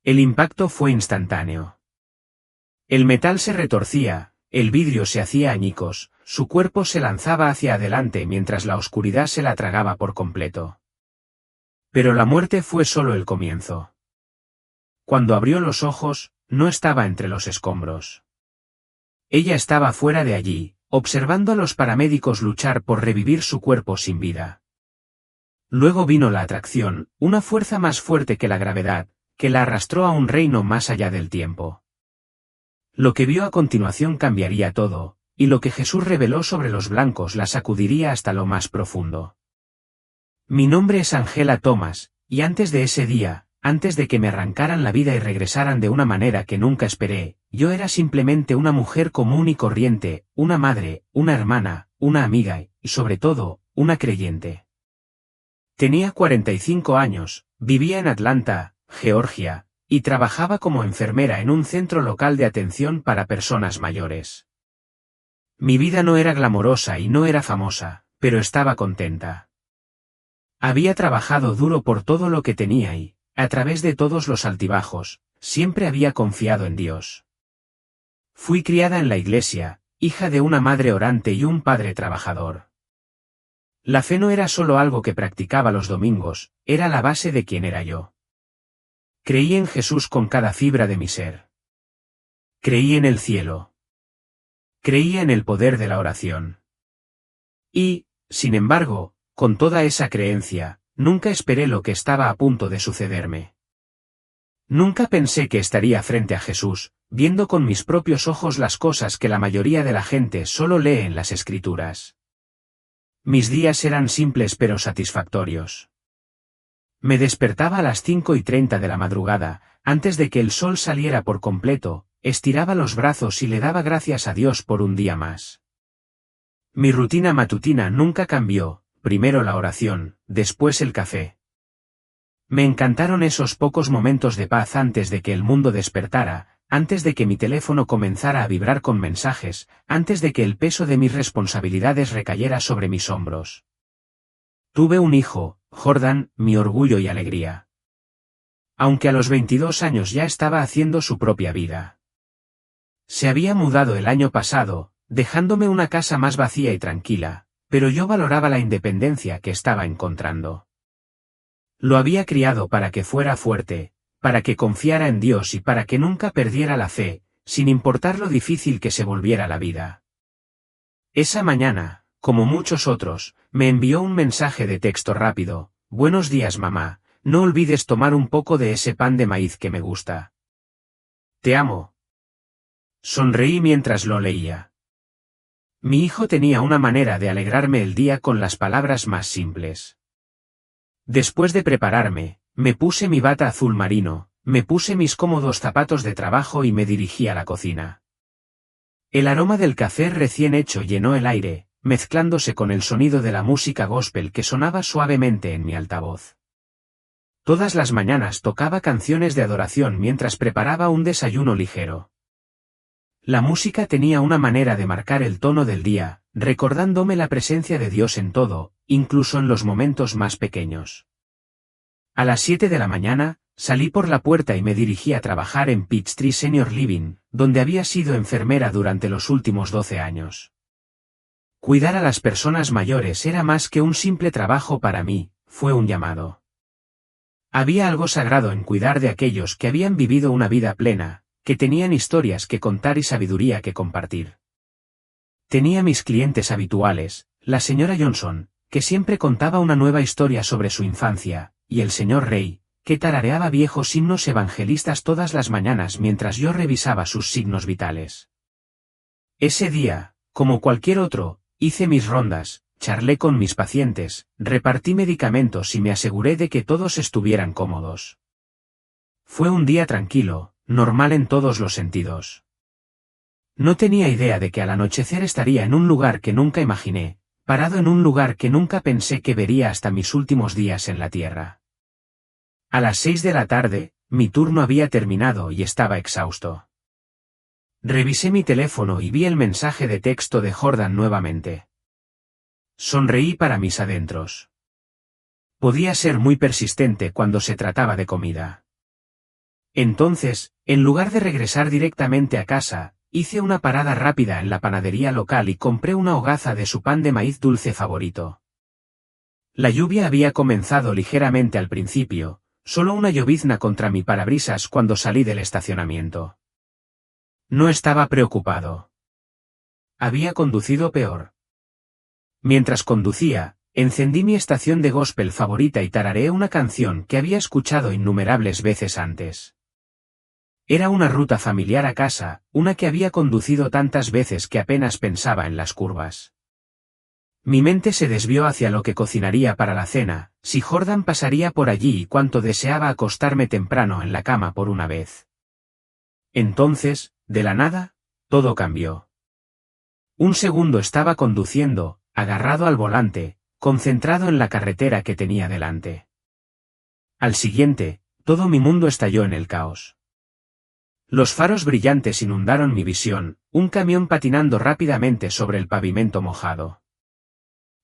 El impacto fue instantáneo. El metal se retorcía, el vidrio se hacía añicos, su cuerpo se lanzaba hacia adelante mientras la oscuridad se la tragaba por completo. Pero la muerte fue solo el comienzo. Cuando abrió los ojos, no estaba entre los escombros. Ella estaba fuera de allí, observando a los paramédicos luchar por revivir su cuerpo sin vida. Luego vino la atracción, una fuerza más fuerte que la gravedad, que la arrastró a un reino más allá del tiempo. Lo que vio a continuación cambiaría todo, y lo que Jesús reveló sobre los blancos la sacudiría hasta lo más profundo. Mi nombre es Angela Thomas, y antes de ese día, antes de que me arrancaran la vida y regresaran de una manera que nunca esperé, yo era simplemente una mujer común y corriente, una madre, una hermana, una amiga y, sobre todo, una creyente. Tenía 45 años, vivía en Atlanta, Georgia, y trabajaba como enfermera en un centro local de atención para personas mayores. Mi vida no era glamorosa y no era famosa, pero estaba contenta. Había trabajado duro por todo lo que tenía y, a través de todos los altibajos, siempre había confiado en Dios. Fui criada en la iglesia, hija de una madre orante y un padre trabajador. La fe no era solo algo que practicaba los domingos, era la base de quién era yo. Creí en Jesús con cada fibra de mi ser. Creí en el cielo. Creía en el poder de la oración. Y, sin embargo, con toda esa creencia, nunca esperé lo que estaba a punto de sucederme. Nunca pensé que estaría frente a Jesús, viendo con mis propios ojos las cosas que la mayoría de la gente solo lee en las Escrituras. Mis días eran simples pero satisfactorios. Me despertaba a las 5:30 de la madrugada, antes de que el sol saliera por completo, estiraba los brazos y le daba gracias a Dios por un día más. Mi rutina matutina nunca cambió, primero la oración, después el café. Me encantaron esos pocos momentos de paz antes de que el mundo despertara, antes de que mi teléfono comenzara a vibrar con mensajes, antes de que el peso de mis responsabilidades recayera sobre mis hombros. Tuve un hijo, Jordan, mi orgullo y alegría. Aunque a los 22 años ya estaba haciendo su propia vida. Se había mudado el año pasado, dejándome una casa más vacía y tranquila, pero yo valoraba la independencia que estaba encontrando. Lo había criado para que fuera fuerte, para que confiara en Dios y para que nunca perdiera la fe, sin importar lo difícil que se volviera la vida. Esa mañana, como muchos otros, me envió un mensaje de texto rápido: «Buenos días mamá, no olvides tomar un poco de ese pan de maíz que me gusta. Te amo». Sonreí mientras lo leía. Mi hijo tenía una manera de alegrarme el día con las palabras más simples. Después de prepararme, me puse mi bata azul marino, me puse mis cómodos zapatos de trabajo y me dirigí a la cocina. El aroma del café recién hecho llenó el aire, mezclándose con el sonido de la música gospel que sonaba suavemente en mi altavoz. Todas las mañanas tocaba canciones de adoración mientras preparaba un desayuno ligero. La música tenía una manera de marcar el tono del día, recordándome la presencia de Dios en todo, incluso en los momentos más pequeños. A las 7 de la mañana, salí por la puerta y me dirigí a trabajar en Peachtree Senior Living, donde había sido enfermera durante los últimos 12 años. Cuidar a las personas mayores era más que un simple trabajo para mí, fue un llamado. Había algo sagrado en cuidar de aquellos que habían vivido una vida plena, que tenían historias que contar y sabiduría que compartir. Tenía mis clientes habituales, la señora Johnson, que siempre contaba una nueva historia sobre su infancia, y el señor Ray, que tarareaba viejos himnos evangelistas todas las mañanas mientras yo revisaba sus signos vitales. Ese día, como cualquier otro, hice mis rondas, charlé con mis pacientes, repartí medicamentos y me aseguré de que todos estuvieran cómodos. Fue un día tranquilo, normal en todos los sentidos. No tenía idea de que al anochecer estaría en un lugar que nunca imaginé, parado en un lugar que nunca pensé que vería hasta mis últimos días en la tierra. A las 6 de la tarde, mi turno había terminado y estaba exhausto. Revisé mi teléfono y vi el mensaje de texto de Jordan nuevamente. Sonreí para mis adentros. Podía ser muy persistente cuando se trataba de comida. Entonces, en lugar de regresar directamente a casa, hice una parada rápida en la panadería local y compré una hogaza de su pan de maíz dulce favorito. La lluvia había comenzado ligeramente al principio, solo una llovizna contra mi parabrisas cuando salí del estacionamiento. No estaba preocupado. Había conducido peor. Mientras conducía, encendí mi estación de gospel favorita y tarareé una canción que había escuchado innumerables veces antes. Era una ruta familiar a casa, una que había conducido tantas veces que apenas pensaba en las curvas. Mi mente se desvió hacia lo que cocinaría para la cena, si Jordan pasaría por allí y cuánto deseaba acostarme temprano en la cama por una vez. Entonces, de la nada, todo cambió. Un segundo estaba conduciendo, agarrado al volante, concentrado en la carretera que tenía delante. Al siguiente, todo mi mundo estalló en el caos. Los faros brillantes inundaron mi visión, un camión patinando rápidamente sobre el pavimento mojado.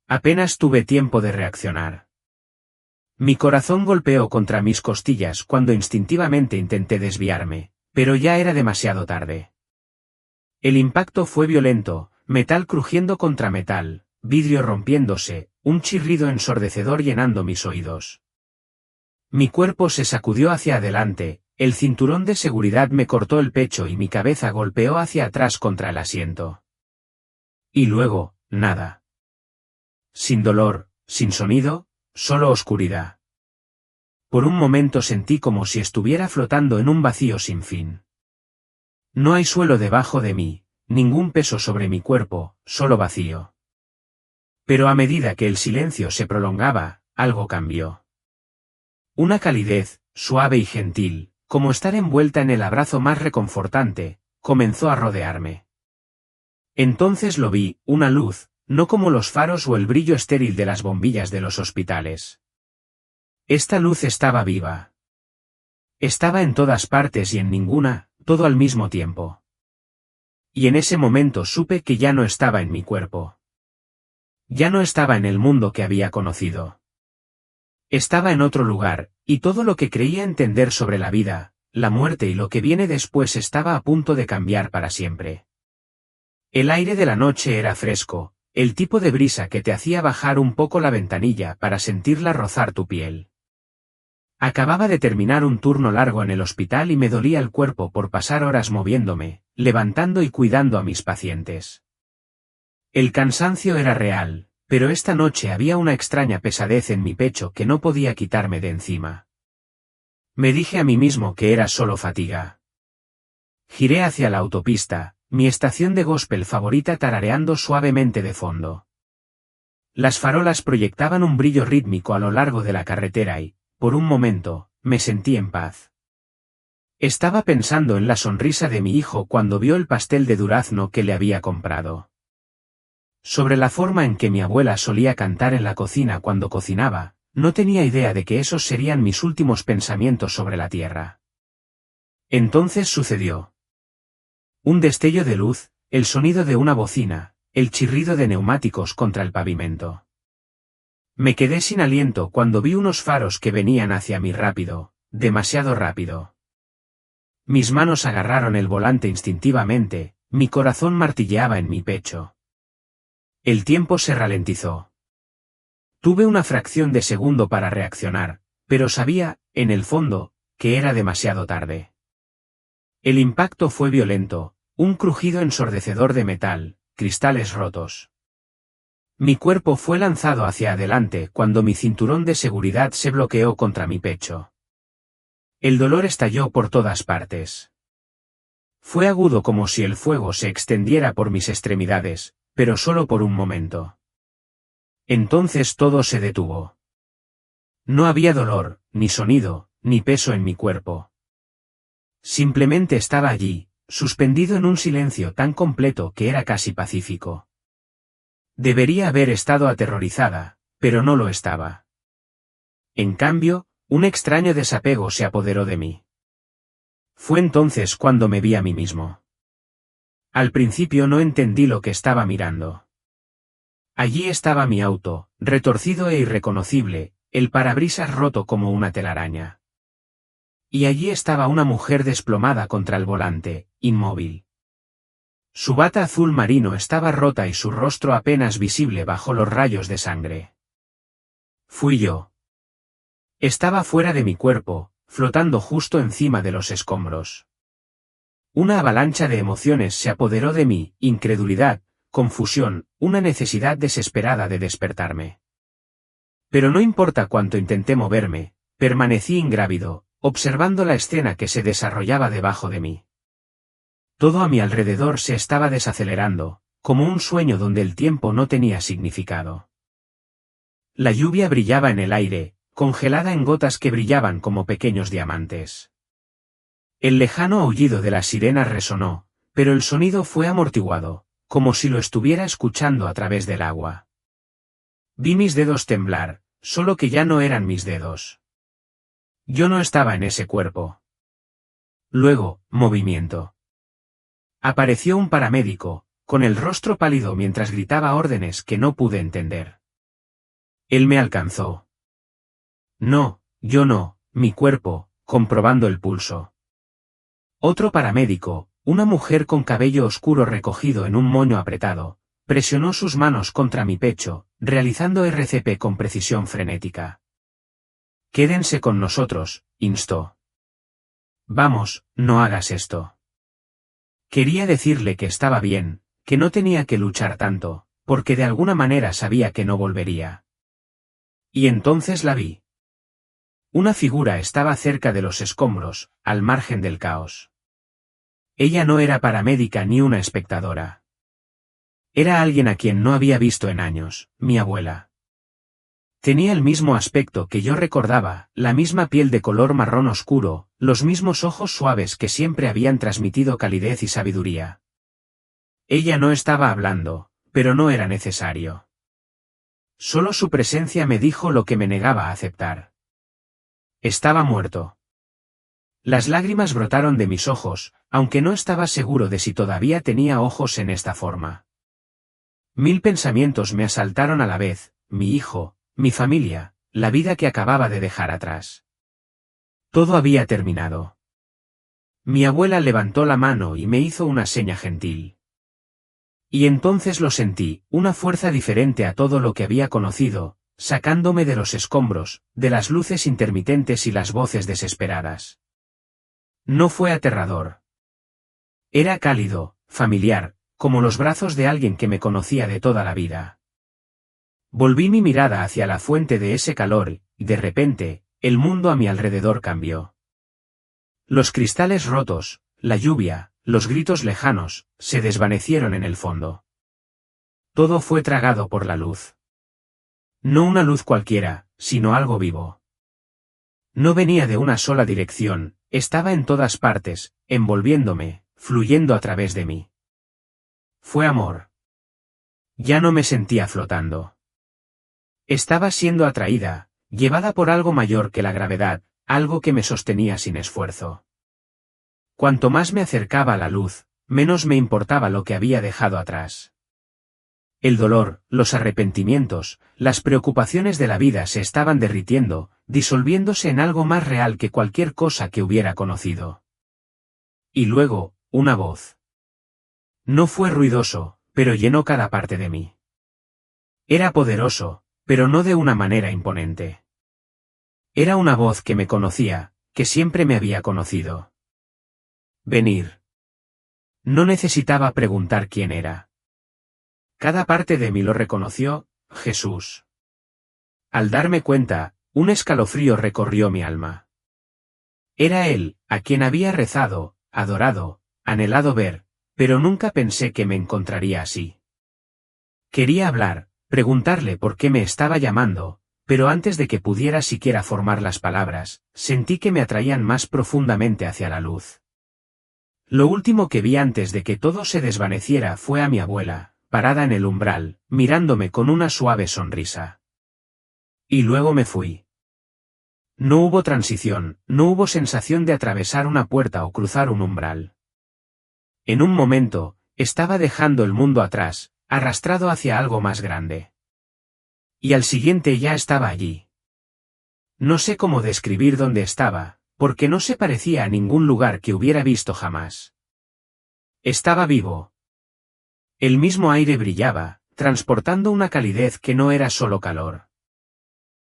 Apenas tuve tiempo de reaccionar. Mi corazón golpeó contra mis costillas cuando instintivamente intenté desviarme, pero ya era demasiado tarde. El impacto fue violento, metal crujiendo contra metal, vidrio rompiéndose, un chirrido ensordecedor llenando mis oídos. Mi cuerpo se sacudió hacia adelante, el cinturón de seguridad me cortó el pecho y mi cabeza golpeó hacia atrás contra el asiento. Y luego, nada. Sin dolor, sin sonido, solo oscuridad. Por un momento sentí como si estuviera flotando en un vacío sin fin. No hay suelo debajo de mí, ningún peso sobre mi cuerpo, solo vacío. Pero a medida que el silencio se prolongaba, algo cambió. Una calidez, suave y gentil, como estar envuelta en el abrazo más reconfortante, comenzó a rodearme. Entonces lo vi, una luz, no como los faros o el brillo estéril de las bombillas de los hospitales. Esta luz estaba viva. Estaba en todas partes y en ninguna, todo al mismo tiempo. Y en ese momento supe que ya no estaba en mi cuerpo. Ya no estaba en el mundo que había conocido. Estaba en otro lugar, y todo lo que creía entender sobre la vida, la muerte y lo que viene después estaba a punto de cambiar para siempre. El aire de la noche era fresco, el tipo de brisa que te hacía bajar un poco la ventanilla para sentirla rozar tu piel. Acababa de terminar un turno largo en el hospital y me dolía el cuerpo por pasar horas moviéndome, levantando y cuidando a mis pacientes. El cansancio era real, pero esta noche había una extraña pesadez en mi pecho que no podía quitarme de encima. Me dije a mí mismo que era solo fatiga. Giré hacia la autopista, mi estación de gospel favorita tarareando suavemente de fondo. Las farolas proyectaban un brillo rítmico a lo largo de la carretera y, por un momento, me sentí en paz. Estaba pensando en la sonrisa de mi hijo cuando vio el pastel de durazno que le había comprado. Sobre la forma en que mi abuela solía cantar en la cocina cuando cocinaba, no tenía idea de que esos serían mis últimos pensamientos sobre la tierra. Entonces sucedió. Un destello de luz, el sonido de una bocina, el chirrido de neumáticos contra el pavimento. Me quedé sin aliento cuando vi unos faros que venían hacia mí rápido, demasiado rápido. Mis manos agarraron el volante instintivamente, mi corazón martilleaba en mi pecho. El tiempo se ralentizó. Tuve una fracción de segundo para reaccionar, pero sabía, en el fondo, que era demasiado tarde. El impacto fue violento, un crujido ensordecedor de metal, cristales rotos. Mi cuerpo fue lanzado hacia adelante cuando mi cinturón de seguridad se bloqueó contra mi pecho. El dolor estalló por todas partes. Fue agudo como si el fuego se extendiera por mis extremidades, pero solo por un momento. Entonces todo se detuvo. No había dolor, ni sonido, ni peso en mi cuerpo. Simplemente estaba allí, suspendido en un silencio tan completo que era casi pacífico. Debería haber estado aterrorizada, pero no lo estaba. En cambio, un extraño desapego se apoderó de mí. Fue entonces cuando me vi a mí mismo. Al principio no entendí lo que estaba mirando. Allí estaba mi auto, retorcido e irreconocible, el parabrisas roto como una telaraña. Y allí estaba una mujer desplomada contra el volante, inmóvil. Su bata azul marino estaba rota y su rostro apenas visible bajo los rayos de sangre. Fui yo. Estaba fuera de mi cuerpo, flotando justo encima de los escombros. Una avalancha de emociones se apoderó de mí, incredulidad, confusión, una necesidad desesperada de despertarme. Pero no importa cuánto intenté moverme, permanecí ingrávido, observando la escena que se desarrollaba debajo de mí. Todo a mi alrededor se estaba desacelerando, como un sueño donde el tiempo no tenía significado. La lluvia brillaba en el aire, congelada en gotas que brillaban como pequeños diamantes. El lejano aullido de las sirenas resonó, pero el sonido fue amortiguado, como si lo estuviera escuchando a través del agua. Vi mis dedos temblar, solo que ya no eran mis dedos. Yo no estaba en ese cuerpo. Luego, movimiento. Apareció un paramédico, con el rostro pálido mientras gritaba órdenes que no pude entender. Él me alcanzó. No, yo no, mi cuerpo, comprobando el pulso. Otro paramédico, una mujer con cabello oscuro recogido en un moño apretado, presionó sus manos contra mi pecho, realizando RCP con precisión frenética. Quédense con nosotros, instó. Vamos, no hagas esto. Quería decirle que estaba bien, que no tenía que luchar tanto, porque de alguna manera sabía que no volvería. Y entonces la vi. Una figura estaba cerca de los escombros, al margen del caos. Ella no era paramédica ni una espectadora. Era alguien a quien no había visto en años, mi abuela. Tenía el mismo aspecto que yo recordaba, la misma piel de color marrón oscuro, los mismos ojos suaves que siempre habían transmitido calidez y sabiduría. Ella no estaba hablando, pero no era necesario. Solo su presencia me dijo lo que me negaba a aceptar. Estaba muerto. Las lágrimas brotaron de mis ojos, aunque no estaba seguro de si todavía tenía ojos en esta forma. 1000 pensamientos me asaltaron a la vez, mi hijo, mi familia, la vida que acababa de dejar atrás. Todo había terminado. Mi abuela levantó la mano y me hizo una seña gentil. Y entonces lo sentí, una fuerza diferente a todo lo que había conocido, sacándome de los escombros, de las luces intermitentes y las voces desesperadas. No fue aterrador. Era cálido, familiar, como los brazos de alguien que me conocía de toda la vida. Volví mi mirada hacia la fuente de ese calor, y de repente, el mundo a mi alrededor cambió. Los cristales rotos, la lluvia, los gritos lejanos, se desvanecieron en el fondo. Todo fue tragado por la luz. No una luz cualquiera, sino algo vivo. No venía de una sola dirección, estaba en todas partes, envolviéndome, fluyendo a través de mí. Fue amor. Ya no me sentía flotando. Estaba siendo atraída, llevada por algo mayor que la gravedad, algo que me sostenía sin esfuerzo. Cuanto más me acercaba a la luz, menos me importaba lo que había dejado atrás. El dolor, los arrepentimientos, las preocupaciones de la vida se estaban derritiendo, disolviéndose en algo más real que cualquier cosa que hubiera conocido. Y luego, una voz. No fue ruidoso, pero llenó cada parte de mí. Era poderoso, pero no de una manera imponente. Era una voz que me conocía, que siempre me había conocido. Venir. No necesitaba preguntar quién era. Cada parte de mí lo reconoció, Jesús. Al darme cuenta, un escalofrío recorrió mi alma. Era Él, a quien había rezado, adorado, anhelado ver, pero nunca pensé que me encontraría así. Quería hablar, preguntarle por qué me estaba llamando, pero antes de que pudiera siquiera formar las palabras, sentí que me atraían más profundamente hacia la luz. Lo último que vi antes de que todo se desvaneciera fue a mi abuela, parada en el umbral, mirándome con una suave sonrisa. Y luego me fui. No hubo transición, no hubo sensación de atravesar una puerta o cruzar un umbral. En un momento, estaba dejando el mundo atrás, arrastrado hacia algo más grande. Y al siguiente ya estaba allí. No sé cómo describir dónde estaba, porque no se parecía a ningún lugar que hubiera visto jamás. Estaba vivo. El mismo aire brillaba, transportando una calidez que no era solo calor.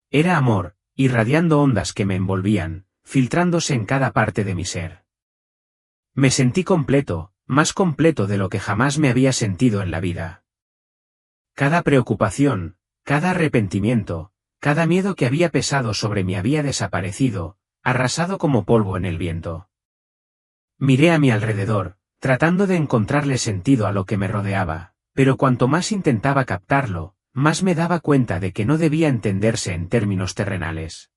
Era amor, irradiando ondas que me envolvían, filtrándose en cada parte de mi ser. Me sentí completo, más completo de lo que jamás me había sentido en la vida. Cada preocupación, cada arrepentimiento, cada miedo que había pesado sobre mí había desaparecido, arrasado como polvo en el viento. Miré a mi alrededor, tratando de encontrarle sentido a lo que me rodeaba, pero cuanto más intentaba captarlo, más me daba cuenta de que no debía entenderse en términos terrenales.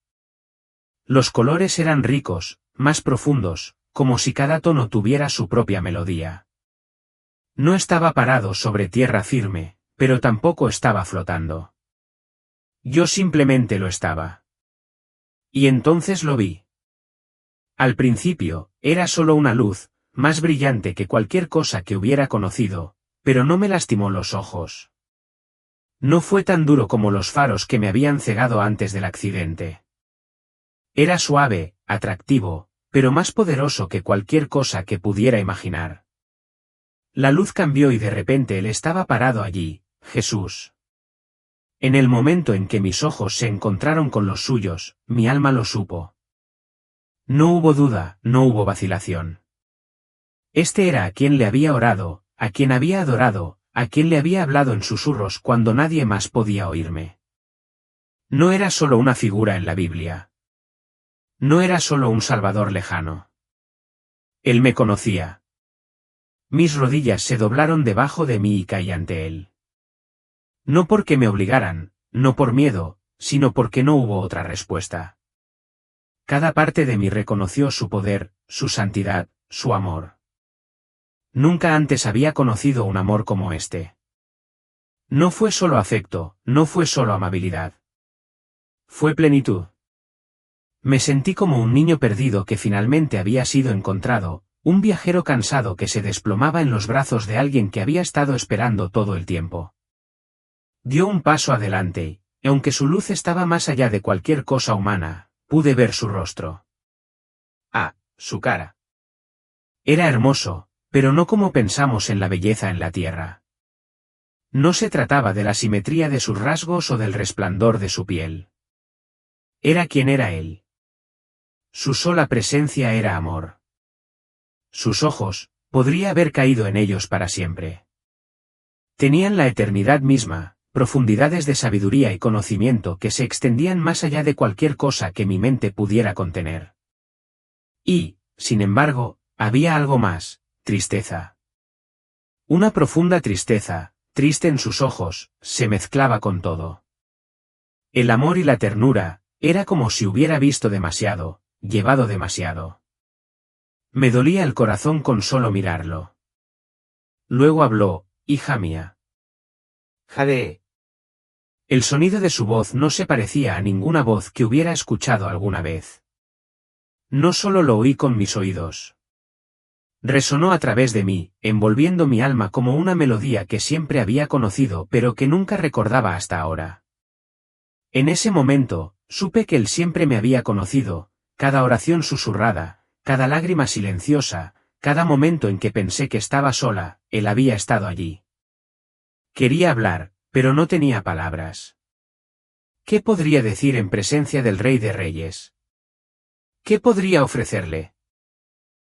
Los colores eran ricos, más profundos, como si cada tono tuviera su propia melodía. No estaba parado sobre tierra firme, pero tampoco estaba flotando. Yo simplemente lo estaba. Y entonces lo vi. Al principio, era solo una luz, más brillante que cualquier cosa que hubiera conocido, pero no me lastimó los ojos. No fue tan duro como los faros que me habían cegado antes del accidente. Era suave, atractivo, pero más poderoso que cualquier cosa que pudiera imaginar. La luz cambió y de repente él estaba parado allí, Jesús. En el momento en que mis ojos se encontraron con los suyos, mi alma lo supo. No hubo duda, no hubo vacilación. Este era a quien le había orado, a quien había adorado, a quien le había hablado en susurros cuando nadie más podía oírme. No era solo una figura en la Biblia. No era solo un Salvador lejano. Él me conocía. Mis rodillas se doblaron debajo de mí y caí ante él. No porque me obligaran, no por miedo, sino porque no hubo otra respuesta. Cada parte de mí reconoció su poder, su santidad, su amor. Nunca antes había conocido un amor como este. No fue solo afecto, no fue solo amabilidad. Fue plenitud. Me sentí como un niño perdido que finalmente había sido encontrado, un viajero cansado que se desplomaba en los brazos de alguien que había estado esperando todo el tiempo. Dio un paso adelante, y aunque su luz estaba más allá de cualquier cosa humana, pude ver su rostro. Ah, su cara. Era hermoso, pero no como pensamos en la belleza en la tierra. No se trataba de la simetría de sus rasgos o del resplandor de su piel. Era quien era él. Su sola presencia era amor. Sus ojos, podría haber caído en ellos para siempre. Tenían la eternidad misma, profundidades de sabiduría y conocimiento que se extendían más allá de cualquier cosa que mi mente pudiera contener. Y, sin embargo, había algo más, tristeza. Una profunda tristeza, triste en sus ojos, se mezclaba con todo. El amor y la ternura, era como si hubiera visto demasiado, llevado demasiado. Me dolía el corazón con solo mirarlo. Luego habló, hija mía. Jade. El sonido de su voz no se parecía a ninguna voz que hubiera escuchado alguna vez. No solo lo oí con mis oídos. Resonó a través de mí, envolviendo mi alma como una melodía que siempre había conocido pero que nunca recordaba hasta ahora. En ese momento, supe que él siempre me había conocido, cada oración susurrada, cada lágrima silenciosa, cada momento en que pensé que estaba sola, él había estado allí. Quería hablar, pero no tenía palabras. ¿Qué podría decir en presencia del Rey de Reyes? ¿Qué podría ofrecerle?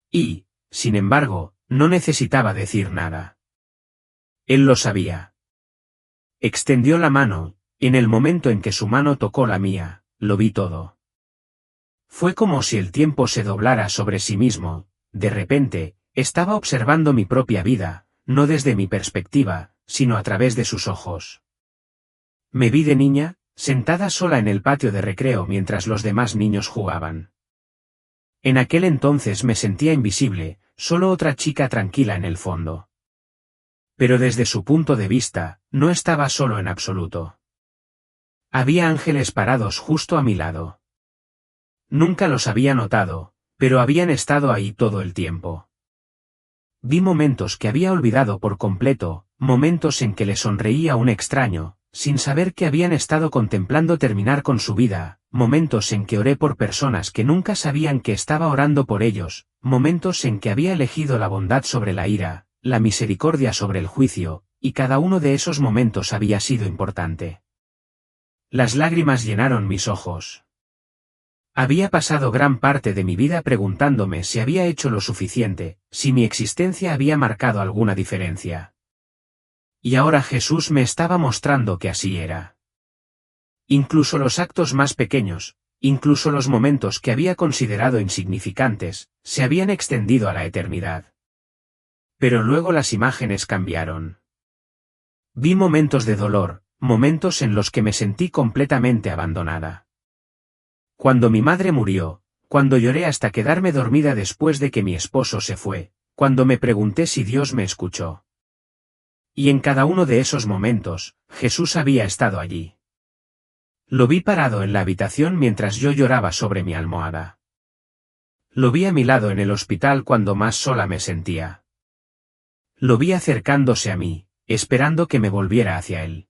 Y, sin embargo, no necesitaba decir nada. Él lo sabía. Extendió la mano, y en el momento en que su mano tocó la mía, lo vi todo. Fue como si el tiempo se doblara sobre sí mismo, de repente, estaba observando mi propia vida, no desde mi perspectiva, sino a través de sus ojos. Me vi de niña, sentada sola en el patio de recreo mientras los demás niños jugaban. En aquel entonces me sentía invisible, solo otra chica tranquila en el fondo. Pero desde su punto de vista, no estaba solo en absoluto. Había ángeles parados justo a mi lado. Nunca los había notado, pero habían estado ahí todo el tiempo. Vi momentos que había olvidado por completo, momentos en que le sonreía a un extraño, sin saber que habían estado contemplando terminar con su vida, momentos en que oré por personas que nunca sabían que estaba orando por ellos, momentos en que había elegido la bondad sobre la ira, la misericordia sobre el juicio, y cada uno de esos momentos había sido importante. Las lágrimas llenaron mis ojos. Había pasado gran parte de mi vida preguntándome si había hecho lo suficiente, si mi existencia había marcado alguna diferencia. Y ahora Jesús me estaba mostrando que así era. Incluso los actos más pequeños, incluso los momentos que había considerado insignificantes, se habían extendido a la eternidad. Pero luego las imágenes cambiaron. Vi momentos de dolor, momentos en los que me sentí completamente abandonada. Cuando mi madre murió, cuando lloré hasta quedarme dormida después de que mi esposo se fue, cuando me pregunté si Dios me escuchó. Y en cada uno de esos momentos, Jesús había estado allí. Lo vi parado en la habitación mientras yo lloraba sobre mi almohada. Lo vi a mi lado en el hospital cuando más sola me sentía. Lo vi acercándose a mí, esperando que me volviera hacia él.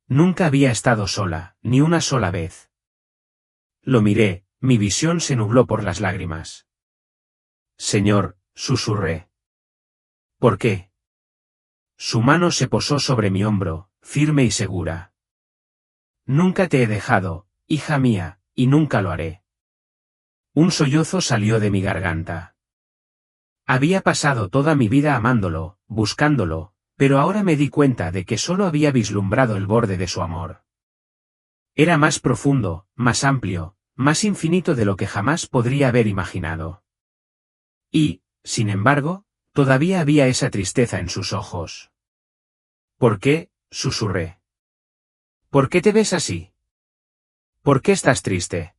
Nunca había estado sola, ni una sola vez. Lo miré, mi visión se nubló por las lágrimas. Señor, susurré. ¿Por qué? Su mano se posó sobre mi hombro, firme y segura. Nunca te he dejado, hija mía, y nunca lo haré. Un sollozo salió de mi garganta. Había pasado toda mi vida amándolo, buscándolo, pero ahora me di cuenta de que solo había vislumbrado el borde de su amor. Era más profundo, más amplio, más infinito de lo que jamás podría haber imaginado. Y, sin embargo, todavía había esa tristeza en sus ojos. ¿Por qué? Susurré. ¿Por qué te ves así? ¿Por qué estás triste?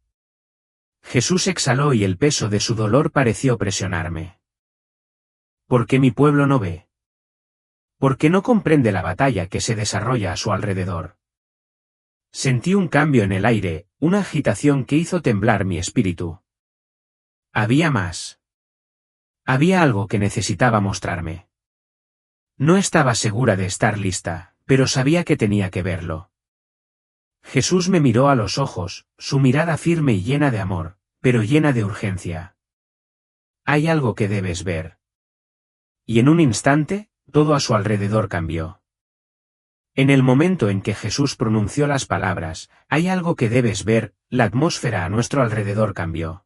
Jesús exhaló y el peso de su dolor pareció presionarme. ¿Por qué mi pueblo no ve? ¿Por qué no comprende la batalla que se desarrolla a su alrededor? Sentí un cambio en el aire, una agitación que hizo temblar mi espíritu. Había más. Había algo que necesitaba mostrarme. No estaba segura de estar lista, pero sabía que tenía que verlo. Jesús me miró a los ojos, su mirada firme y llena de amor, pero llena de urgencia. Hay algo que debes ver. Y en un instante, todo a su alrededor cambió. En el momento en que Jesús pronunció las palabras, hay algo que debes ver, la atmósfera a nuestro alrededor cambió.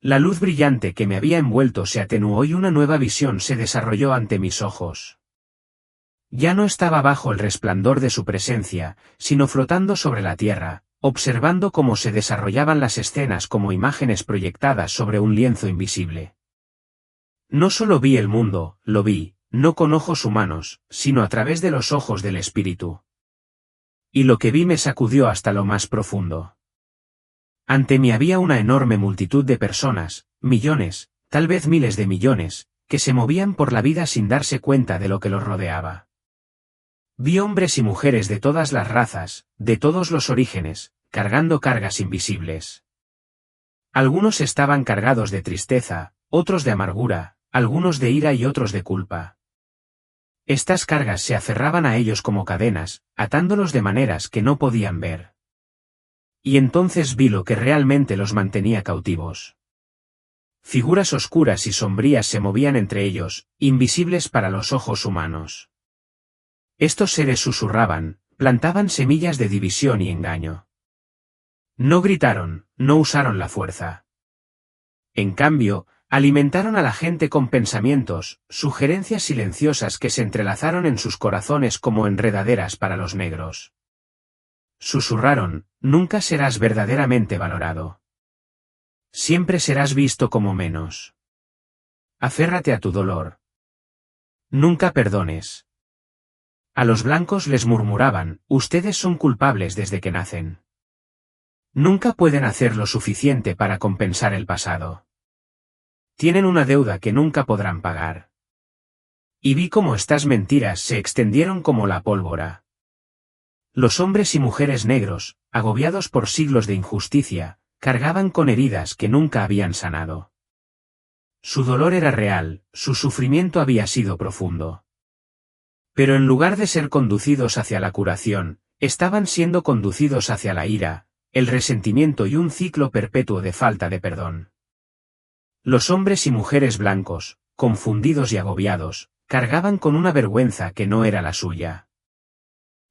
La luz brillante que me había envuelto se atenuó y una nueva visión se desarrolló ante mis ojos. Ya no estaba bajo el resplandor de su presencia, sino flotando sobre la tierra, observando cómo se desarrollaban las escenas como imágenes proyectadas sobre un lienzo invisible. No solo vi el mundo, lo vi, no con ojos humanos, sino a través de los ojos del Espíritu. Y lo que vi me sacudió hasta lo más profundo. Ante mí había una enorme multitud de personas, millones, tal vez miles de millones, que se movían por la vida sin darse cuenta de lo que los rodeaba. Vi hombres y mujeres de todas las razas, de todos los orígenes, cargando cargas invisibles. Algunos estaban cargados de tristeza, otros de amargura, algunos de ira y otros de culpa. Estas cargas se aferraban a ellos como cadenas, atándolos de maneras que no podían ver. Y entonces vi lo que realmente los mantenía cautivos. Figuras oscuras y sombrías se movían entre ellos, invisibles para los ojos humanos. Estos seres susurraban, plantaban semillas de división y engaño. No gritaron, no usaron la fuerza. En cambio, alimentaron a la gente con pensamientos, sugerencias silenciosas que se entrelazaron en sus corazones como enredaderas para los negros. Susurraron, nunca serás verdaderamente valorado. Siempre serás visto como menos. Aférrate a tu dolor. Nunca perdones. A los blancos les murmuraban, ustedes son culpables desde que nacen. Nunca pueden hacer lo suficiente para compensar el pasado. Tienen una deuda que nunca podrán pagar. Y vi cómo estas mentiras se extendieron como la pólvora. Los hombres y mujeres negros, agobiados por siglos de injusticia, cargaban con heridas que nunca habían sanado. Su dolor era real, su sufrimiento había sido profundo. Pero en lugar de ser conducidos hacia la curación, estaban siendo conducidos hacia la ira, el resentimiento y un ciclo perpetuo de falta de perdón. Los hombres y mujeres blancos, confundidos y agobiados, cargaban con una vergüenza que no era la suya.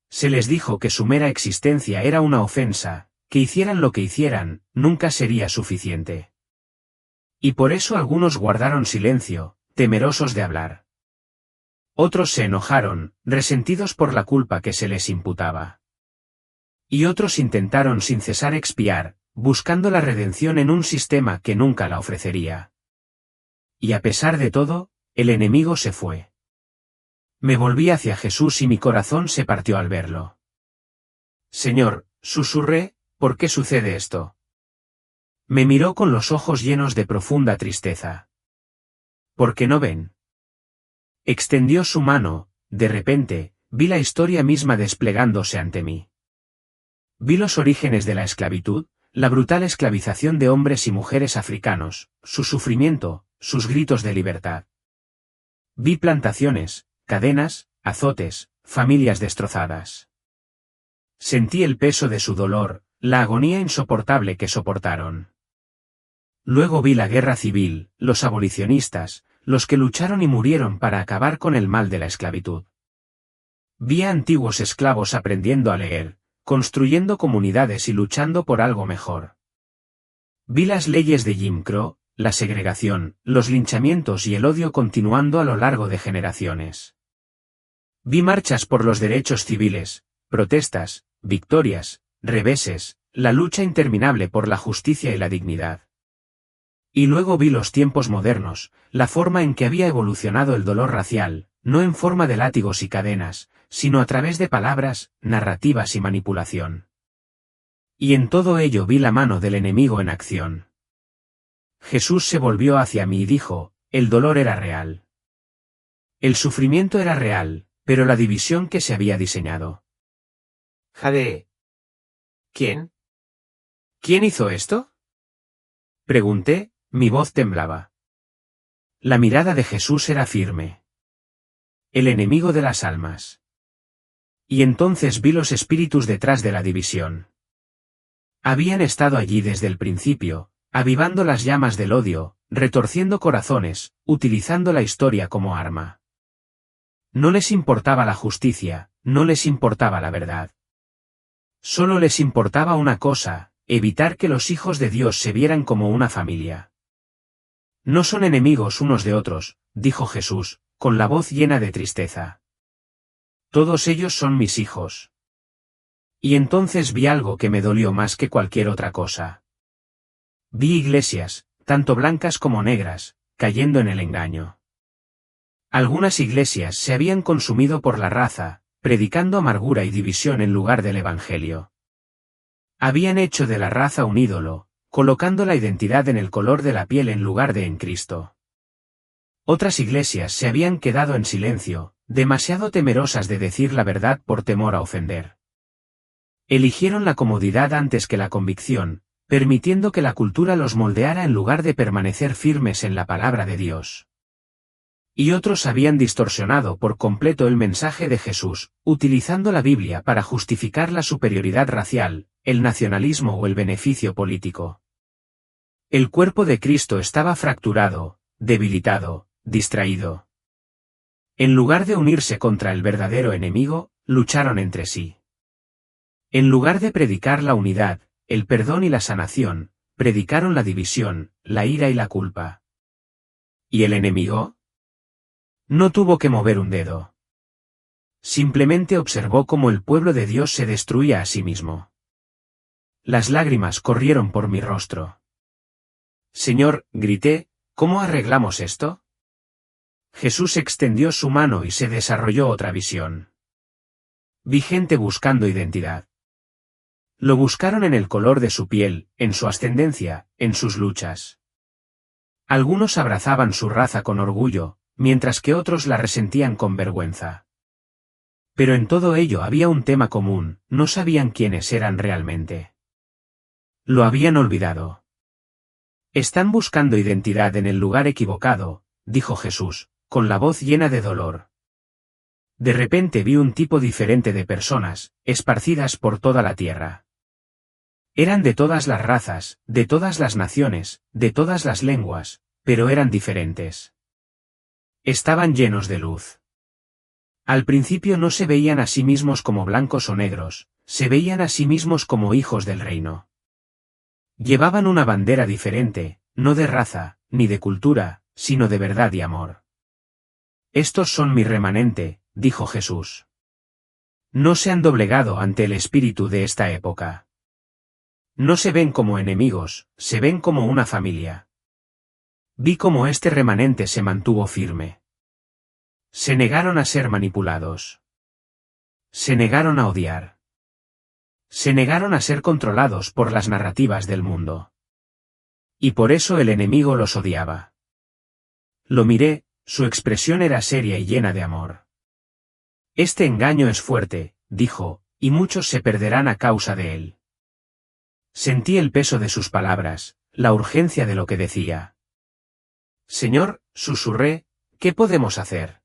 Se les dijo que su mera existencia era una ofensa, que hicieran lo que hicieran, nunca sería suficiente. Y por eso algunos guardaron silencio, temerosos de hablar. Otros se enojaron, resentidos por la culpa que se les imputaba. Y otros intentaron sin cesar expiar, buscando la redención en un sistema que nunca la ofrecería. Y a pesar de todo, el enemigo se fue. Me volví hacia Jesús y mi corazón se partió al verlo. Señor, susurré, ¿por qué sucede esto? Me miró con los ojos llenos de profunda tristeza. ¿Por qué no ven? Extendió su mano, de repente, vi la historia misma desplegándose ante mí. Vi los orígenes de la esclavitud, la brutal esclavización de hombres y mujeres africanos, su sufrimiento, sus gritos de libertad. Vi plantaciones, cadenas, azotes, familias destrozadas. Sentí el peso de su dolor, la agonía insoportable que soportaron. Luego vi la guerra civil, los abolicionistas, los que lucharon y murieron para acabar con el mal de la esclavitud. Vi a antiguos esclavos aprendiendo a leer, construyendo comunidades y luchando por algo mejor. Vi las leyes de Jim Crow, la segregación, los linchamientos y el odio continuando a lo largo de generaciones. Vi marchas por los derechos civiles, protestas, victorias, reveses, la lucha interminable por la justicia y la dignidad. Y luego vi los tiempos modernos, la forma en que había evolucionado el dolor racial, no en forma de látigos y cadenas, sino a través de palabras, narrativas y manipulación. Y en todo ello vi la mano del enemigo en acción. Jesús se volvió hacia mí y dijo, el dolor era real. El sufrimiento era real, pero la división que se había diseñado. Jade. ¿Quién? ¿Quién hizo esto? Pregunté, mi voz temblaba. La mirada de Jesús era firme. El enemigo de las almas. Y entonces vi los espíritus detrás de la división. Habían estado allí desde el principio, avivando las llamas del odio, retorciendo corazones, utilizando la historia como arma. No les importaba la justicia, no les importaba la verdad. Solo les importaba una cosa, evitar que los hijos de Dios se vieran como una familia. No son enemigos unos de otros, dijo Jesús, con la voz llena de tristeza. Todos ellos son mis hijos. Y entonces vi algo que me dolió más que cualquier otra cosa. Vi iglesias, tanto blancas como negras, cayendo en el engaño. Algunas iglesias se habían consumido por la raza, predicando amargura y división en lugar del Evangelio. Habían hecho de la raza un ídolo, colocando la identidad en el color de la piel en lugar de en Cristo. Otras iglesias se habían quedado en silencio, demasiado temerosas de decir la verdad por temor a ofender. Eligieron la comodidad antes que la convicción, permitiendo que la cultura los moldeara en lugar de permanecer firmes en la palabra de Dios. Y otros habían distorsionado por completo el mensaje de Jesús, utilizando la Biblia para justificar la superioridad racial, el nacionalismo o el beneficio político. El cuerpo de Cristo estaba fracturado, debilitado, distraído. En lugar de unirse contra el verdadero enemigo, lucharon entre sí. En lugar de predicar la unidad, el perdón y la sanación, predicaron la división, la ira y la culpa. ¿Y el enemigo? No tuvo que mover un dedo. Simplemente observó cómo el pueblo de Dios se destruía a sí mismo. Las lágrimas corrieron por mi rostro. Señor, grité, ¿cómo arreglamos esto? Jesús extendió su mano y se desarrolló otra visión. Vi gente buscando identidad. Lo buscaron en el color de su piel, en su ascendencia, en sus luchas. Algunos abrazaban su raza con orgullo, mientras que otros la resentían con vergüenza. Pero en todo ello había un tema común, no sabían quiénes eran realmente. Lo habían olvidado. Están buscando identidad en el lugar equivocado, dijo Jesús, con la voz llena de dolor. De repente vi un tipo diferente de personas, esparcidas por toda la tierra. Eran de todas las razas, de todas las naciones, de todas las lenguas, pero eran diferentes. Estaban llenos de luz. Al principio no se veían a sí mismos como blancos o negros, se veían a sí mismos como hijos del reino. Llevaban una bandera diferente, no de raza, ni de cultura, sino de verdad y amor. Estos son mi remanente, dijo Jesús. No se han doblegado ante el espíritu de esta época. No se ven como enemigos, se ven como una familia. Vi cómo este remanente se mantuvo firme. Se negaron a ser manipulados. Se negaron a odiar. Se negaron a ser controlados por las narrativas del mundo. Y por eso el enemigo los odiaba. Lo miré, su expresión era seria y llena de amor. Este engaño es fuerte, dijo, y muchos se perderán a causa de él. Sentí el peso de sus palabras, la urgencia de lo que decía. Señor, susurré, ¿qué podemos hacer?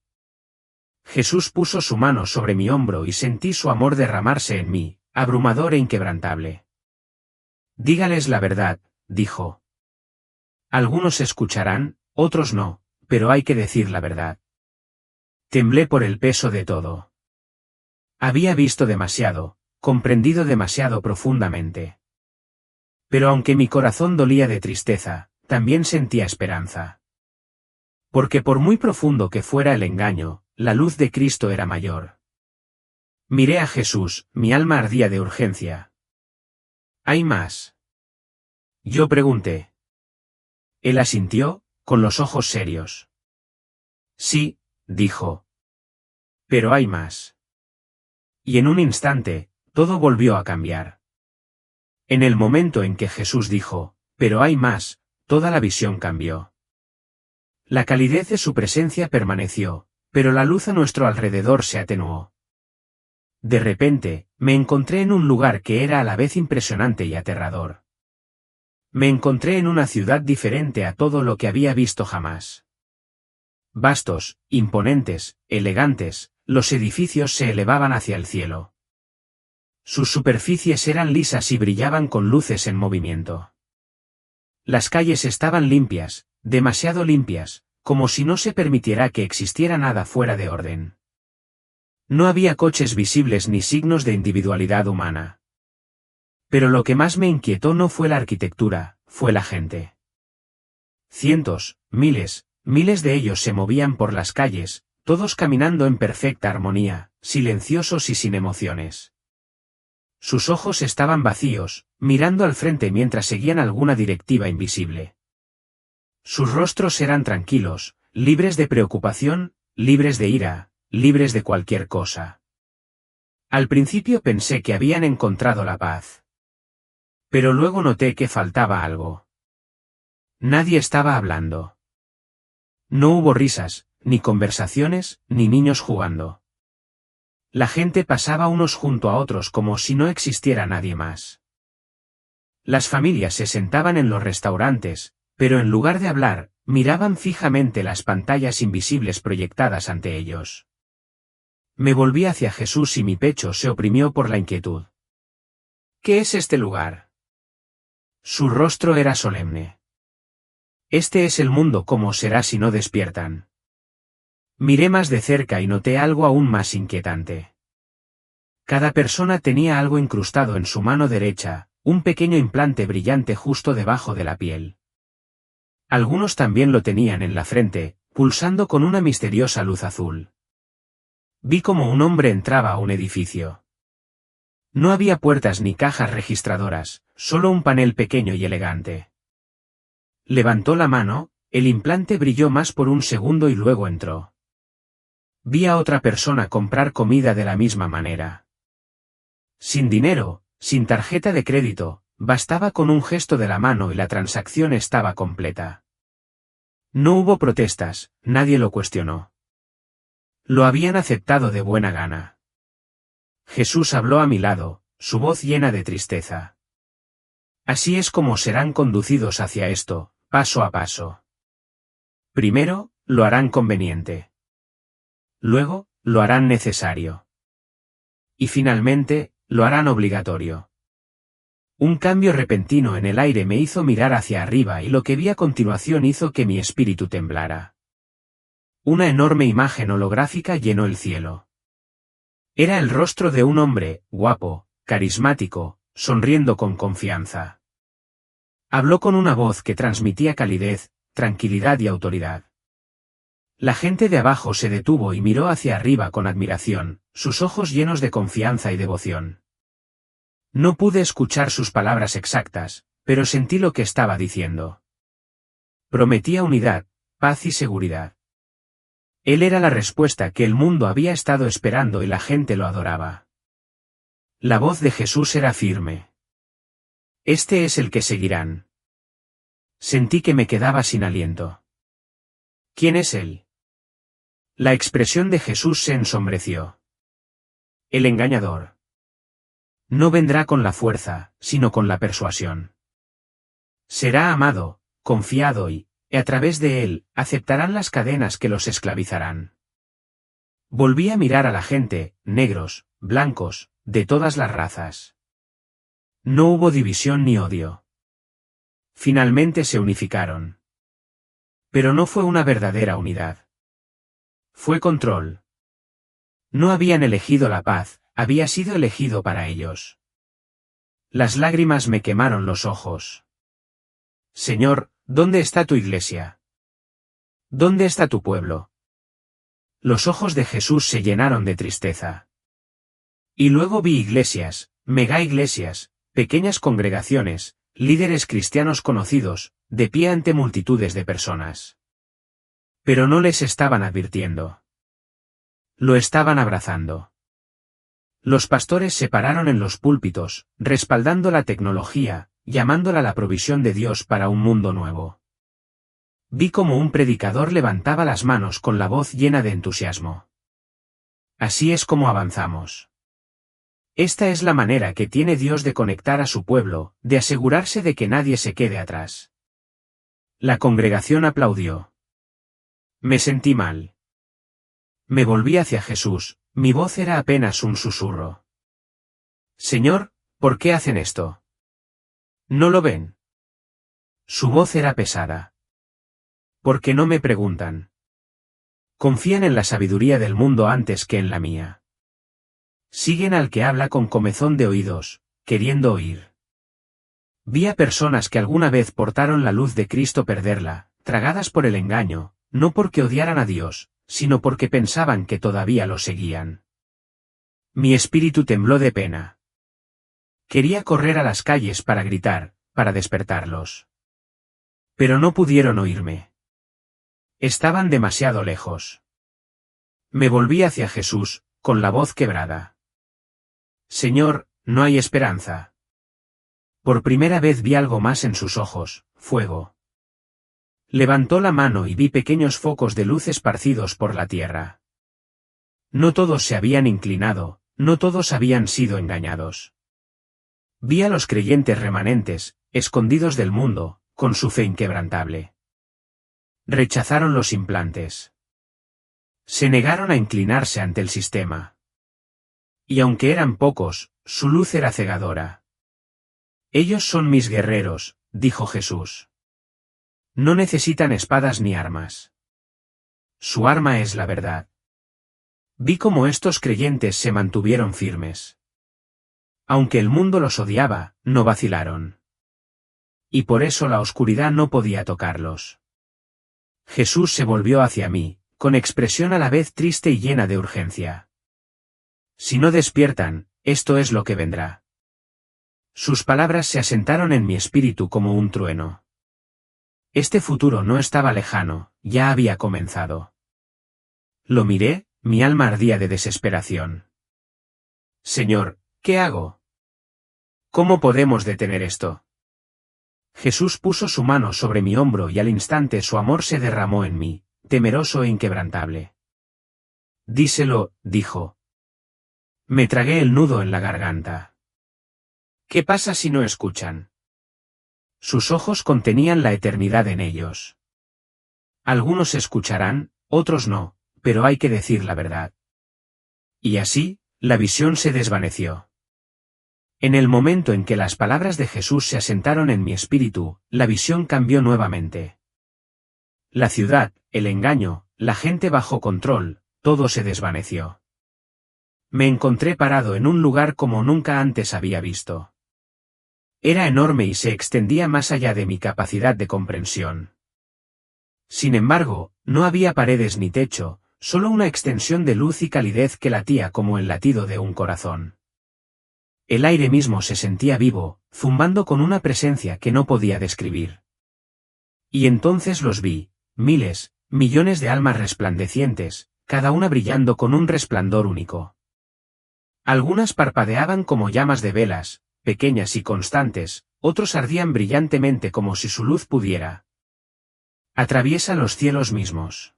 Jesús puso su mano sobre mi hombro y sentí su amor derramarse en mí, abrumador e inquebrantable. Dígales la verdad, dijo. Algunos escucharán, otros no, pero hay que decir la verdad. Temblé por el peso de todo. Había visto demasiado, comprendido demasiado profundamente. Pero aunque mi corazón dolía de tristeza, también sentía esperanza. Porque por muy profundo que fuera el engaño, la luz de Cristo era mayor. Miré a Jesús, mi alma ardía de urgencia. ¿Hay más? Yo pregunté. Él asintió, con los ojos serios. Sí, dijo. Pero hay más. Y en un instante, todo volvió a cambiar. En el momento en que Jesús dijo, pero hay más, toda la visión cambió. La calidez de su presencia permaneció, pero la luz a nuestro alrededor se atenuó. De repente, me encontré en un lugar que era a la vez impresionante y aterrador. Me encontré en una ciudad diferente a todo lo que había visto jamás. Vastos, imponentes, elegantes, los edificios se elevaban hacia el cielo. Sus superficies eran lisas y brillaban con luces en movimiento. Las calles estaban limpias, demasiado limpias, como si no se permitiera que existiera nada fuera de orden. No había coches visibles ni signos de individualidad humana. Pero lo que más me inquietó no fue la arquitectura, fue la gente. Cientos, miles de ellos se movían por las calles, todos caminando en perfecta armonía, silenciosos y sin emociones. Sus ojos estaban vacíos, mirando al frente mientras seguían alguna directiva invisible. Sus rostros eran tranquilos, libres de preocupación, libres de ira, libres de cualquier cosa. Al principio pensé que habían encontrado la paz. Pero luego noté que faltaba algo. Nadie estaba hablando. No hubo risas, ni conversaciones, ni niños jugando. La gente pasaba unos junto a otros como si no existiera nadie más. Las familias se sentaban en los restaurantes, pero en lugar de hablar, miraban fijamente las pantallas invisibles proyectadas ante ellos. Me volví hacia Jesús y mi pecho se oprimió por la inquietud. ¿Qué es este lugar? Su rostro era solemne. Este es el mundo como será si no despiertan. Miré más de cerca y noté algo aún más inquietante. Cada persona tenía algo incrustado en su mano derecha, un pequeño implante brillante justo debajo de la piel. Algunos también lo tenían en la frente, pulsando con una misteriosa luz azul. Vi como un hombre entraba a un edificio. No había puertas ni cajas registradoras, solo un panel pequeño y elegante. Levantó la mano, el implante brilló más por un segundo y luego entró. Vi a otra persona comprar comida de la misma manera. Sin dinero, sin tarjeta de crédito, bastaba con un gesto de la mano y la transacción estaba completa. No hubo protestas, nadie lo cuestionó. Lo habían aceptado de buena gana. Jesús habló a mi lado, su voz llena de tristeza. Así es como serán conducidos hacia esto, paso a paso. Primero, lo harán conveniente. Luego, lo harán necesario. Y finalmente, lo harán obligatorio. Un cambio repentino en el aire me hizo mirar hacia arriba y lo que vi a continuación hizo que mi espíritu temblara. Una enorme imagen holográfica llenó el cielo. Era el rostro de un hombre, guapo, carismático, sonriendo con confianza. Habló con una voz que transmitía calidez, tranquilidad y autoridad. La gente de abajo se detuvo y miró hacia arriba con admiración, sus ojos llenos de confianza y devoción. No pude escuchar sus palabras exactas, pero sentí lo que estaba diciendo. Prometía unidad, paz y seguridad. Él era la respuesta que el mundo había estado esperando y la gente lo adoraba. La voz de Jesús era firme. Este es el que seguirán. Sentí que me quedaba sin aliento. ¿Quién es él? La expresión de Jesús se ensombreció. El engañador. No vendrá con la fuerza, sino con la persuasión. Será amado, confiado y, a través de él, aceptarán las cadenas que los esclavizarán. Volví a mirar a la gente, negros, blancos, de todas las razas. No hubo división ni odio. Finalmente se unificaron. Pero no fue una verdadera unidad. Fue control. No habían elegido la paz, había sido elegido para ellos. Las lágrimas me quemaron los ojos. Señor, ¿dónde está tu iglesia? ¿Dónde está tu pueblo? Los ojos de Jesús se llenaron de tristeza. Y luego vi iglesias, mega iglesias, pequeñas congregaciones, líderes cristianos conocidos, de pie ante multitudes de personas. Pero no les estaban advirtiendo. Lo estaban abrazando. Los pastores se pararon en los púlpitos, respaldando la tecnología, llamándola la provisión de Dios para un mundo nuevo. Vi como un predicador levantaba las manos con la voz llena de entusiasmo. Así es como avanzamos. Esta es la manera que tiene Dios de conectar a su pueblo, de asegurarse de que nadie se quede atrás. La congregación aplaudió. Me sentí mal. Me volví hacia Jesús, mi voz era apenas un susurro. Señor, ¿por qué hacen esto? ¿No lo ven? Su voz era pesada. ¿Por qué no me preguntan? Confían en la sabiduría del mundo antes que en la mía. Siguen al que habla con comezón de oídos, queriendo oír. Vi a personas que alguna vez portaron la luz de Cristo perderla, tragadas por el engaño, no porque odiaran a Dios, sino porque pensaban que todavía lo seguían. Mi espíritu tembló de pena. Quería correr a las calles para gritar, para despertarlos. Pero no pudieron oírme. Estaban demasiado lejos. Me volví hacia Jesús, con la voz quebrada. Señor, no hay esperanza. Por primera vez vi algo más en sus ojos, fuego. Levantó la mano y vi pequeños focos de luz esparcidos por la tierra. No todos se habían inclinado, no todos habían sido engañados. Vi a los creyentes remanentes, escondidos del mundo, con su fe inquebrantable. Rechazaron los implantes. Se negaron a inclinarse ante el sistema. Y aunque eran pocos, su luz era cegadora. Ellos son mis guerreros, dijo Jesús. No necesitan espadas ni armas. Su arma es la verdad. Vi cómo estos creyentes se mantuvieron firmes. Aunque el mundo los odiaba, no vacilaron. Y por eso la oscuridad no podía tocarlos. Jesús se volvió hacia mí, con expresión a la vez triste y llena de urgencia. Si no despiertan, esto es lo que vendrá. Sus palabras se asentaron en mi espíritu como un trueno. Este futuro no estaba lejano, ya había comenzado. Lo miré, mi alma ardía de desesperación. Señor, ¿qué hago? ¿Cómo podemos detener esto? Jesús puso su mano sobre mi hombro y al instante su amor se derramó en mí, temeroso e inquebrantable. Díselo, dijo. Me tragué el nudo en la garganta. ¿Qué pasa si no escuchan? Sus ojos contenían la eternidad en ellos. Algunos escucharán, otros no, pero hay que decir la verdad. Y así, la visión se desvaneció. En el momento en que las palabras de Jesús se asentaron en mi espíritu, la visión cambió nuevamente. La ciudad, el engaño, la gente bajo control, todo se desvaneció. Me encontré parado en un lugar como nunca antes había visto. Era enorme y se extendía más allá de mi capacidad de comprensión. Sin embargo, no había paredes ni techo, solo una extensión de luz y calidez que latía como el latido de un corazón. El aire mismo se sentía vivo, zumbando con una presencia que no podía describir. Y entonces los vi, miles, millones de almas resplandecientes, cada una brillando con un resplandor único. Algunas parpadeaban como llamas de velas, pequeñas y constantes, otros ardían brillantemente como si su luz pudiera atraviesa los cielos mismos.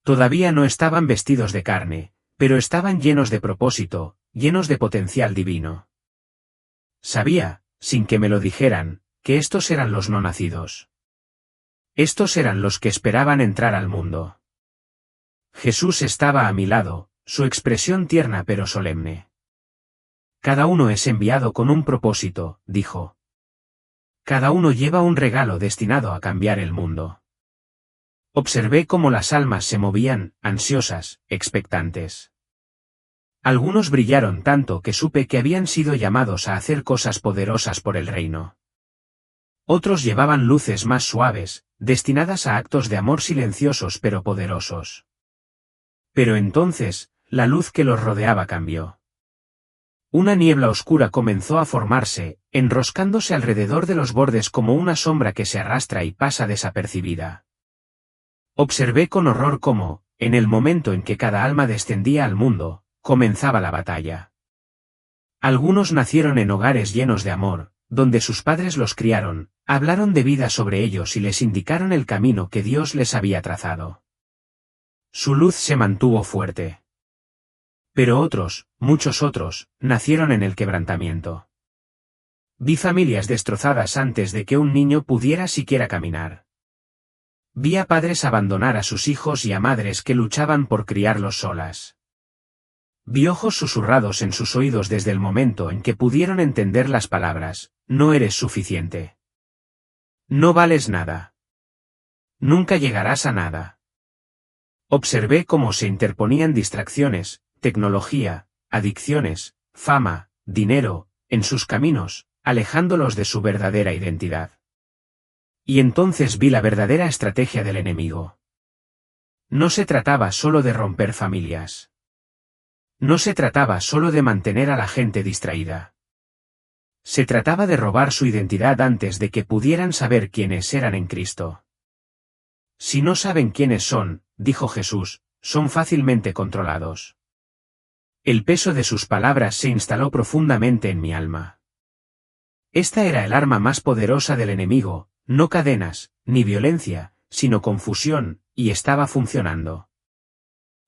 Todavía no estaban vestidos de carne, pero estaban llenos de propósito, llenos de potencial divino. Sabía, sin que me lo dijeran, que estos eran los no nacidos. Estos eran los que esperaban entrar al mundo. Jesús estaba a mi lado, su expresión tierna pero solemne. Cada uno es enviado con un propósito, dijo. Cada uno lleva un regalo destinado a cambiar el mundo. Observé cómo las almas se movían, ansiosas, expectantes. Algunos brillaron tanto que supe que habían sido llamados a hacer cosas poderosas por el reino. Otros llevaban luces más suaves, destinadas a actos de amor silenciosos pero poderosos. Pero entonces, la luz que los rodeaba cambió. Una niebla oscura comenzó a formarse, enroscándose alrededor de los bordes como una sombra que se arrastra y pasa desapercibida. Observé con horror cómo, en el momento en que cada alma descendía al mundo, comenzaba la batalla. Algunos nacieron en hogares llenos de amor, donde sus padres los criaron, hablaron de vida sobre ellos y les indicaron el camino que Dios les había trazado. Su luz se mantuvo fuerte. Pero otros, muchos otros, nacieron en el quebrantamiento. Vi familias destrozadas antes de que un niño pudiera siquiera caminar. Vi a padres abandonar a sus hijos y a madres que luchaban por criarlos solas. Vi ojos susurrados en sus oídos desde el momento en que pudieron entender las palabras, no eres suficiente. No vales nada. Nunca llegarás a nada. Observé cómo se interponían distracciones, tecnología, adicciones, fama, dinero, en sus caminos, alejándolos de su verdadera identidad. Y entonces vi la verdadera estrategia del enemigo. No se trataba solo de romper familias. No se trataba solo de mantener a la gente distraída. Se trataba de robar su identidad antes de que pudieran saber quiénes eran en Cristo. Si no saben quiénes son, dijo Jesús, son fácilmente controlados. El peso de sus palabras se instaló profundamente en mi alma. Esta era el arma más poderosa del enemigo, no cadenas, ni violencia, sino confusión, y estaba funcionando.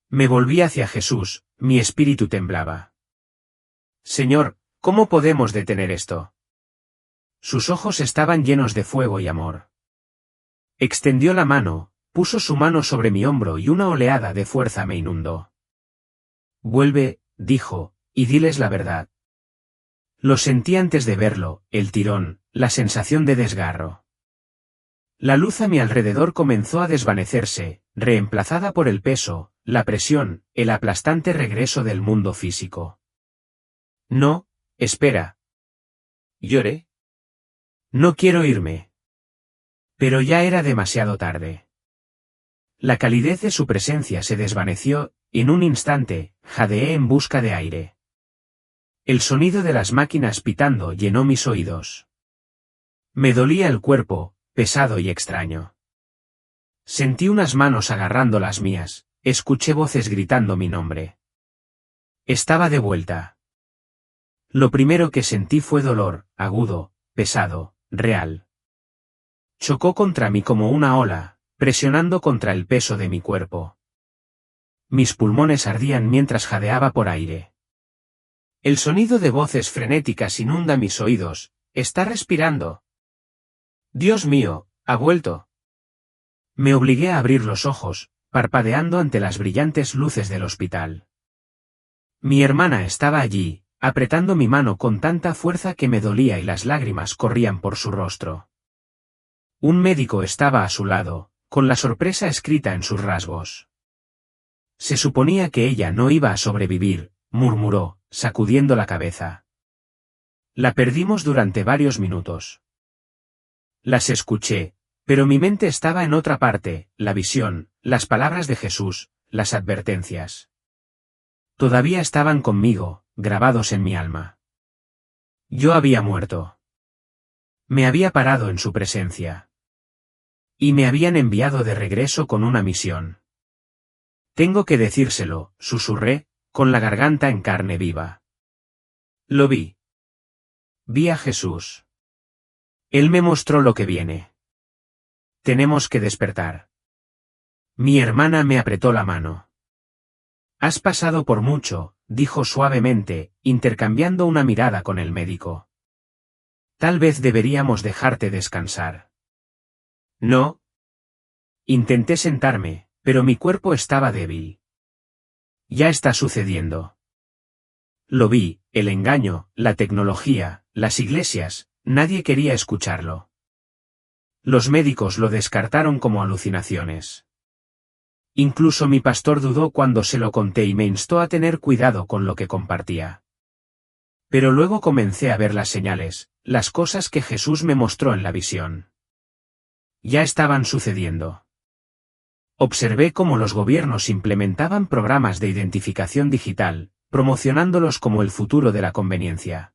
Me volví hacia Jesús, mi espíritu temblaba. Señor, ¿cómo podemos detener esto? Sus ojos estaban llenos de fuego y amor. Extendió la mano, puso su mano sobre mi hombro y una oleada de fuerza me inundó. Vuelve, dijo, y diles la verdad. Lo sentí antes de verlo, el tirón, la sensación de desgarro. La luz a mi alrededor comenzó a desvanecerse, reemplazada por el peso, la presión, el aplastante regreso del mundo físico. No, espera. Lloré. No quiero irme. Pero ya era demasiado tarde. La calidez de su presencia se desvaneció, en un instante, jadeé en busca de aire. El sonido de las máquinas pitando llenó mis oídos. Me dolía el cuerpo, pesado y extraño. Sentí unas manos agarrando las mías, escuché voces gritando mi nombre. Estaba de vuelta. Lo primero que sentí fue dolor, agudo, pesado, real. Chocó contra mí como una ola, presionando contra el peso de mi cuerpo. Mis pulmones ardían mientras jadeaba por aire. El sonido de voces frenéticas inunda mis oídos, está respirando. Dios mío, ha vuelto. Me obligué a abrir los ojos, parpadeando ante las brillantes luces del hospital. Mi hermana estaba allí, apretando mi mano con tanta fuerza que me dolía y las lágrimas corrían por su rostro. Un médico estaba a su lado, con la sorpresa escrita en sus rasgos. Se suponía que ella no iba a sobrevivir, murmuró, sacudiendo la cabeza. La perdimos durante varios minutos. Las escuché, pero mi mente estaba en otra parte, la visión, las palabras de Jesús, las advertencias. Todavía estaban conmigo, grabados en mi alma. Yo había muerto. Me había parado en su presencia. Y me habían enviado de regreso con una misión. Tengo que decírselo, susurré, con la garganta en carne viva. Lo vi. Vi a Jesús. Él me mostró lo que viene. Tenemos que despertar. Mi hermana me apretó la mano. Has pasado por mucho, dijo suavemente, intercambiando una mirada con el médico. Tal vez deberíamos dejarte descansar. No. Intenté sentarme, pero mi cuerpo estaba débil. Ya está sucediendo. Lo vi, el engaño, la tecnología, las iglesias, nadie quería escucharlo. Los médicos lo descartaron como alucinaciones. Incluso mi pastor dudó cuando se lo conté y me instó a tener cuidado con lo que compartía. Pero luego comencé a ver las señales, las cosas que Jesús me mostró en la visión. Ya estaban sucediendo. Observé cómo los gobiernos implementaban programas de identificación digital, promocionándolos como el futuro de la conveniencia.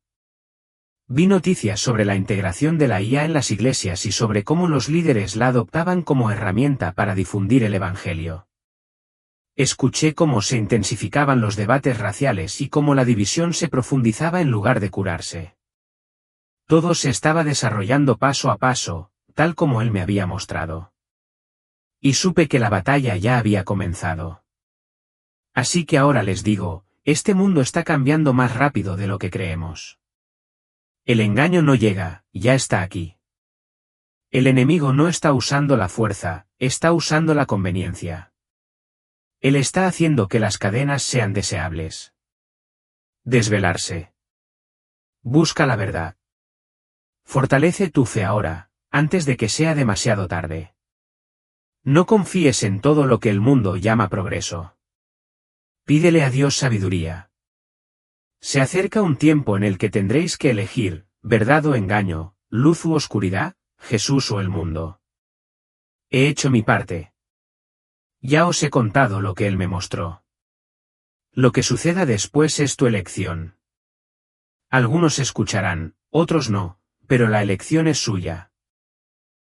Vi noticias sobre la integración de la IA en las iglesias y sobre cómo los líderes la adoptaban como herramienta para difundir el Evangelio. Escuché cómo se intensificaban los debates raciales y cómo la división se profundizaba en lugar de curarse. Todo se estaba desarrollando paso a paso, tal como él me había mostrado. Y supe que la batalla ya había comenzado. Así que ahora les digo, este mundo está cambiando más rápido de lo que creemos. El engaño no llega, ya está aquí. El enemigo no está usando la fuerza, está usando la conveniencia. Él está haciendo que las cadenas sean deseables. Desvelarse. Busca la verdad. Fortalece tu fe ahora, antes de que sea demasiado tarde. No confíes en todo lo que el mundo llama progreso. Pídele a Dios sabiduría. Se acerca un tiempo en el que tendréis que elegir, verdad o engaño, luz u oscuridad, Jesús o el mundo. He hecho mi parte. Ya os he contado lo que él me mostró. Lo que suceda después es tu elección. Algunos escucharán, otros no, pero la elección es suya.